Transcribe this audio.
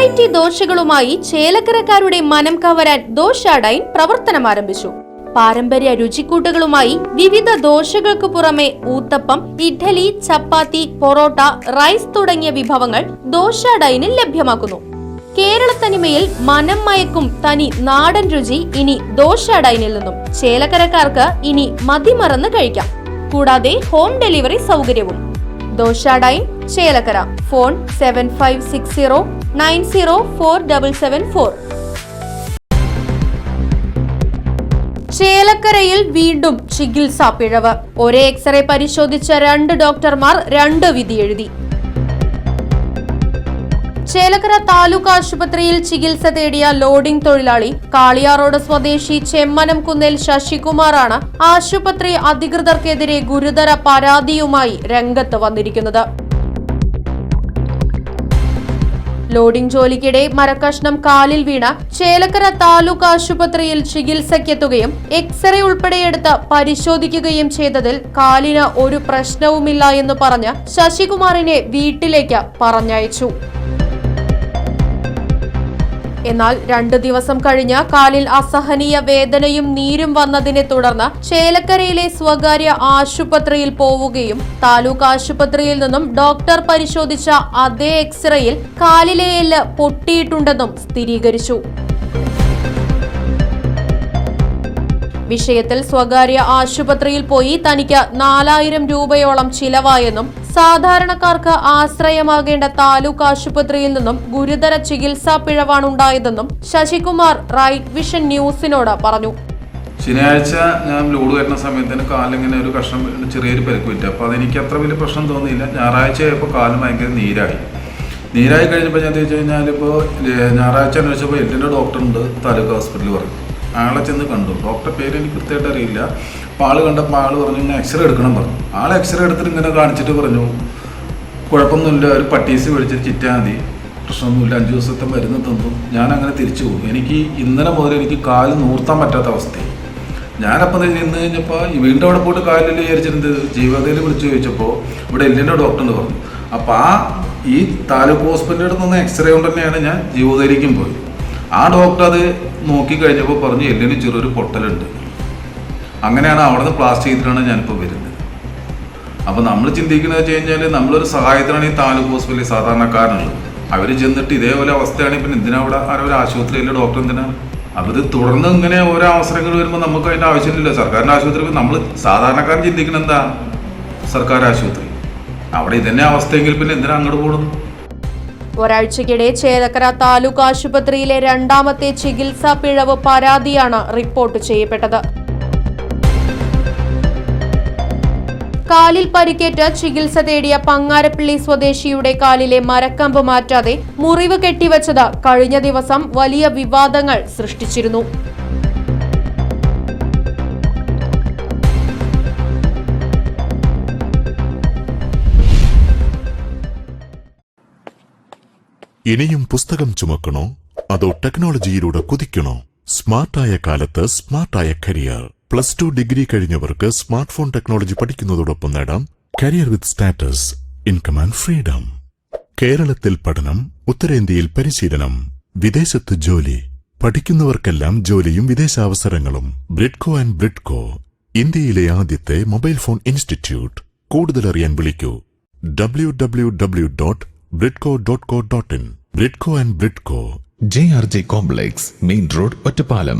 Variety ദോശകളുമായി ചേലക്കരക്കാരുടെ മനം കവരാൻ ദോശാഡൈൻ പ്രവർത്തനം ആരംഭിച്ചു. പാരമ്പര്യ രുചിക്കൂട്ടുകളുമായി വിവിധ ദോശകൾക്ക് പുറമെ ഊത്തപ്പം, ഇഡ്ഡലി, ചപ്പാത്തി, പൊറോട്ട, റൈസ് തുടങ്ങിയ വിഭവങ്ങൾ ദോശാഡൈനിൽ ലഭ്യമാക്കുന്നു. കേരളത്തനിമയിൽ മനം മയക്കും തനി നാടൻ രുചി ഇനി ദോശാഡൈനിൽ നിന്നും ചേലക്കരക്കാർക്ക് ഇനി മതിമറന്ന് കഴിക്കാം. കൂടാതെ ഹോം ഡെലിവറി സൗകര്യവും. ദോശാഡൈൻ ചേലക്കര. ഫോൺ 7560904774. ചേലക്കരയിൽ വീണ്ടും ചികിത്സാ പിഴവ്. ഒരേ എക്സ്റേ പരിശോധിച്ച 2 ഡോക്ടർമാർ 2 വിധി എഴുതി. ചേലക്കര താലൂക്ക് ആശുപത്രിയിൽ ചികിത്സ തേടിയ ലോഡിംഗ് തൊഴിലാളി കാളിയാറോഡ് സ്വദേശി ചെമ്മനം കുന്നേൽ ശശികുമാറാണ് ആശുപത്രി അധികൃതർക്കെതിരെ ഗുരുതര പരാതിയുമായി രംഗത്ത് വന്നിരിക്കുന്നത്. ലോഡിംഗ് ജോലിക്കിടെ മരക്കഷ്ണം കാലിൽ വീണ ചേലക്കര താലൂക്ക് ആശുപത്രിയിൽ ചികിത്സയ്ക്കെത്തുകയും എക്സ്റേ ഉൾപ്പെടെയെടുത്ത് പരിശോധിക്കുകയും ചെയ്തതിൽ കാലിന് ഒരു പ്രശ്നവുമില്ല എന്ന് പറഞ്ഞ് ശശികുമാറിനെ വീട്ടിലേക്ക് പറഞ്ഞയച്ചു. എന്നാൽ 2 ദിവസം കഴിഞ്ഞ് കാലിൽ അസഹനീയ വേദനയും നീരും വന്നതിനെ തുടർന്ന് ചേലക്കരയിലെ സ്വകാര്യ ആശുപത്രിയിൽ പോവുകയും താലൂക്ക് ആശുപത്രിയിൽ നിന്നും ഡോക്ടർ പരിശോധിച്ച അതേ എക്സ്റേയിൽ കാലിലെ എല്ല് പൊട്ടിയിട്ടുണ്ടെന്നും സ്ഥിരീകരിച്ചു. വിഷയത്തിൽ സ്വകാര്യ ആശുപത്രിയിൽ പോയി തനിക്ക് 4000 രൂപയോളം ചിലവായെന്നും സാധാരണക്കാർക്ക് ആശ്രയമാകേണ്ട താലൂക്ക് ആശുപത്രിയിൽ നിന്നും ഗുരുതര ചികിത്സാ പിഴവാണുണ്ടായതെന്നും ശശികുമാർ റൈറ്റ് വിഷൻ ന്യൂസിനോട് പറഞ്ഞു. ശനിയാഴ്ച ഞാൻ ലോഡ് വരുന്ന സമയത്തിന് കാലിങ്ങനെ ഒരു കഷ്ണം ചെറിയൊരു പരിക്ക് പറ്റി. അപ്പോൾ അതെനിക്ക് അത്ര വലിയ പ്രശ്നം തോന്നിയില്ല. ഞായറാഴ്ച ആയപ്പോൾ കാല് ഭയങ്കര നീരായി കഴിഞ്ഞപ്പോൾ ഞാൻ ചോദിച്ചു കഴിഞ്ഞാൽ ഇപ്പോൾ ഞായറാഴ്ച അന്വേഷിച്ചപ്പോൾ എല്ലിൻ്റെ ഡോക്ടറുണ്ട് താലൂക്ക് ഹോസ്പിറ്റലിൽ പറഞ്ഞു. ആളെ ചെന്ന് കണ്ടു. ഡോക്ടറെ പേര് എനിക്ക് കൃത്യമായിട്ട് അറിയില്ല. അപ്പോൾ ആൾ കണ്ടപ്പോൾ ആൾ പറഞ്ഞു ഇങ്ങനെ എക്സ്റേ എടുക്കണം പറഞ്ഞു. ആൾ എക്സ്റേ എടുത്തിട്ട് ഇങ്ങനെ കാണിച്ചിട്ട് പറഞ്ഞു കുഴപ്പമൊന്നുമില്ല, ഒരു പട്ടീസ് മേടിച്ചിട്ട് ചിറ്റാൽ മതി, പ്രശ്നമൊന്നുമില്ല, 5 ദിവസത്തെ മരുന്ന് തന്നു. ഞാൻ അങ്ങനെ തിരിച്ചു പോകും. എനിക്ക് ഇന്നലെ മുതൽ എനിക്ക് കാല് നൂർത്താൻ പറ്റാത്ത അവസ്ഥയായി. ഞാനപ്പം നിന്ന് കഴിഞ്ഞപ്പോൾ വീണ്ടും അവിടെ പോയിട്ട് കാലിൽ വിചാരിച്ചിട്ടുണ്ട്. ജീവതയിൽ വിളിച്ച് ചോദിച്ചപ്പോൾ ഇവിടെ എല്ലിൻ്റെ ഡോക്ടറിന് പറഞ്ഞു. അപ്പോൾ ഈ താലൂക്ക് ഹോസ്പിറ്റലിൽ നിന്ന് എക്സ്റേ കൊണ്ട് തന്നെയാണ് ഞാൻ ജീവതയിലേക്കും പോയി. ആ ഡോക്ടർ അത് നോക്കി കഴിഞ്ഞപ്പോൾ പറഞ്ഞു എല്ലിന് ചെറിയൊരു പൊട്ടലുണ്ട്. അങ്ങനെയാണ് അവിടെ നിന്ന് പ്ലാസ്റ്റർ ചെയ്തിട്ടാണ് ഞാനിപ്പോൾ വരുന്നത്. അപ്പോൾ നമ്മൾ ചിന്തിക്കുന്നത് വെച്ച് കഴിഞ്ഞാൽ നമ്മളൊരു സഹായത്തിനാണ് ഈ താലൂക്ക് ഹോസ്പിറ്റലിൽ സാധാരണക്കാരനുള്ളത്. അവർ ചെന്നിട്ട് ഇതേപോലെ അവസ്ഥയാണ്. ഇപ്പം എന്തിനാ അവിടെ ഒരു ആശുപത്രിയിലെ ഡോക്ടർ എന്തിനാണ്? അവർ തുടർന്ന് ഇങ്ങനെ ഓരോ അവസരങ്ങൾ വരുമ്പോൾ നമുക്ക് അതിൻ്റെ ആവശ്യമില്ല. സർക്കാരിൻ്റെ ആശുപത്രി നമ്മൾ സാധാരണക്കാരൻ ചിന്തിക്കുന്നത് എന്താ? സർക്കാർ ആശുപത്രി അവിടെ ഇതന്നെ അവസ്ഥയെങ്കിൽ പിന്നെ എന്തിനാ അങ്ങോട്ട് പോകുന്നത്? ഒരാഴ്ചക്കിടെ ചേലക്കര താലൂക്ക് ആശുപത്രിയിലെ 2ാമത്തെ ചികിത്സാ പിഴവ് പരാതിയാണ് റിപ്പോർട്ട് ചെയ്യപ്പെട്ടത്. കാലിൽ പരിക്കേറ്റ് ചികിത്സ തേടിയ പങ്ങാരപ്പള്ളി സ്വദേശിയുടെ കാലിലെ മരക്കമ്പ് മാറ്റാതെ മുറിവ് കെട്ടിവച്ചത് കഴിഞ്ഞ ദിവസം വലിയ വിവാദങ്ങൾ സൃഷ്ടിച്ചിരുന്നു. ഇനിയും പുസ്തകം ചുമക്കണോ അതോ ടെക്നോളജിയിലൂടെ കുതിക്കണോ? സ്മാർട്ടായ കാലത്ത് സ്മാർട്ടായ കരിയർ. +2 ഡിഗ്രി കഴിഞ്ഞവർക്ക് സ്മാർട്ട് ഫോൺ ടെക്നോളജി പഠിക്കുന്നതോടൊപ്പം നേടാം career with status, income and freedom. കേരളത്തിൽ പഠനം, ഉത്തരേന്ത്യയിൽ പരിശീലനം, വിദേശത്ത് ജോലി. പഠിക്കുന്നവർക്കെല്ലാം ജോലിയും വിദേശാവസരങ്ങളും. ബ്രിഡ്കോ ആൻഡ് ബ്രിഡ്കോ, ഇന്ത്യയിലെ ആദ്യത്തെ മൊബൈൽ ഫോൺ ഇൻസ്റ്റിറ്റ്യൂട്ട്. കൂടുതലറിയാൻ വിളിക്കൂ www.bridco.co.in. Bridco and Bridco, JRJ complex, main road, Ottapalam.